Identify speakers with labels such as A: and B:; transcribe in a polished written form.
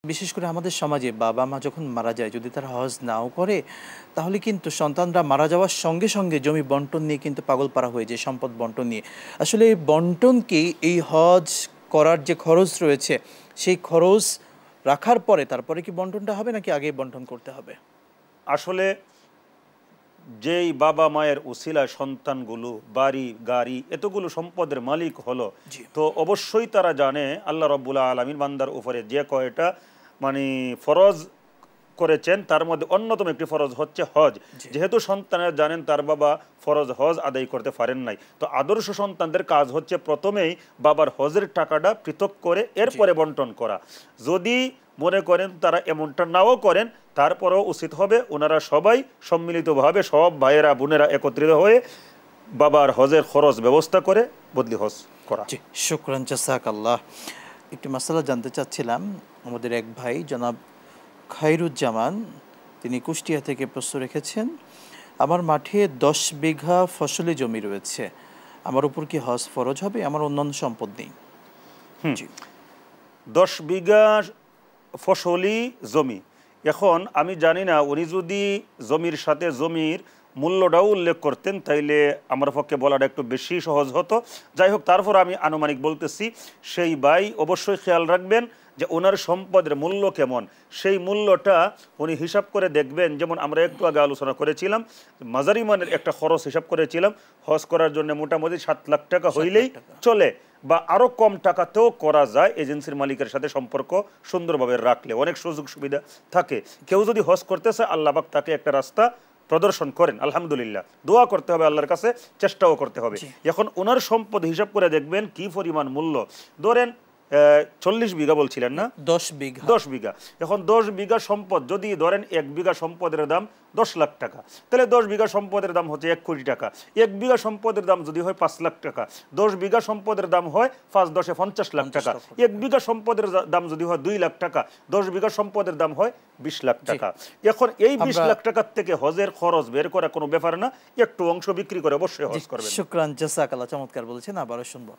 A: বিশেষ করে আমাদের সমাজে বাবা-মা যখন মারা যায়, যদি তারা হজ নাও করে, তাহলে কিন্তু সন্তানরা মারা যাওয়ার সঙ্গে, সঙ্গে জমি বন্টন নিয়ে কিন্তু পাগলপারা হয়ে যায়, সম্পদ বন্টন নিয়ে। আসলে এই বন্টন কি এই হজ করার যে খরচ রয়েছে, সেই খরচ রাখার পরে তারপরে কি বন্টনটা হবে নাকি আগেই বন্টন করতে হবে?
B: আসলে যেই বাবা মায়ের উসিলায় সন্তানগুলো বাড়ি গাড়ি এতগুলো সম্পদের মালিক হলো,
A: জি।
B: তো অবশ্যই তারা জানে আল্লাহ রাব্বুল আলামিন বান্দার উপরে যে কয়টা মানে ফরজ করেছেন তার মধ্যে অন্যতম একটি ফরজ হচ্ছে হজ।
A: জি।
B: যেহেতু সন্তানেরা জানেন তার বাবা ফরজ হজ আদায় করতে পারেন নাই, তো আদর্শ সন্তানদের কাজ হচ্ছে প্রথমেই বাবার হজের টাকাটা পৃথক করে এরপরে বন্টন করা। যদি মনে করেন তারা এমনটা নাও করেন, তারপরেও উচিত হবে ওনারা সবাই সম্মিলিতভাবে সব ভাইয়েরা বোনেরা একত্রিত হয়ে বাবার হজের খরচ ব্যবস্থা করে বদলি হজ করা।
A: জি, শুকরান জাযাকাল্লাহ। একটি মাসালা জানতে চাচ্ছিলাম, আমাদের এক ভাই জনাব খায়রুজ্জামান, তিনি কুষ্টিয়া থেকে প্রশ্ন রেখেছেন, আমার মাঠে 10 বিঘা ফসলি জমি রয়েছে, আমার উপর কি হজ ফরজ হবে? আমার অন্যান্য সম্পদ নেই। জি।
B: 10 বিঘা ফসলি জমি, এখন আমি জানি না উনি যদি জমির সাথে জমির মূল্যটাও উল্লেখ করতেন তাইলে আমার পক্ষে বলাটা একটু বেশি সহজ হতো। যাই হোক, তারপর আমি আনুমানিক বলতেছি, সেই ভাই অবশ্যই খেয়াল রাখবেন যে ওনার সম্পদের মূল্য কেমন, সেই মূল্যটা উনি হিসাব করে দেখবেন। যেমন আমরা একটু আগে আলোচনা করেছিলাম, মাঝারি মানের একটা খরচ হিসাব করেছিলাম, হজ করার জন্য মোটামুটি 7 লাখ টাকা হইলেই চলে, বা আরও কম টাকাতেও করা যায় এজেন্সির মালিকের সাথে সম্পর্ক সুন্দরভাবে রাখলে, অনেক সুযোগ সুবিধা থাকে। কেউ যদি হজ করতে চায় আল্লাহ পাক তাকে একটা রাস্তা প্রদর্শন করেন, আলহামদুলিল্লাহ, দোয়া করতে হবে আল্লাহর কাছে, চেষ্টাও করতে হবে। এখন ওনার সম্পদ হিসাব করে দেখবেন কি পরিমাণ মূল্য। ধরেন 40 বিঘা বলছিলেন না?
A: 10 বিঘা।
B: 10 বিঘা। এখন 10 বিঘা সম্পদ যদি ধরেন 1 বিঘা সম্পদের দাম 10 লাখ টাকা, তাহলে 10 বিঘা সম্পদের দাম হচ্ছে 1 কোটি টাকা। 1 বিঘা সম্পদের দাম যদি হয় 5 লাখ টাকা, 10 বিঘা সম্পদের দাম হয় 5×10 = 50 লাখ টাকা। 1 বিঘা সম্পদের দাম যদি হয় 2 লাখ টাকা, 10 বিঘা সম্পদের দাম হয় 20 লাখ টাকা। এখন এই 20 লাখ টাকার থেকে হজের খরচ বের করা কোনো ব্যাপার না, একটু অংশ বিক্রি করে অবশ্যই হজ করবেন।
A: শুকরান জাযাকাল্লাহ, চমৎকার বলেছেন, আবারও শুনবো।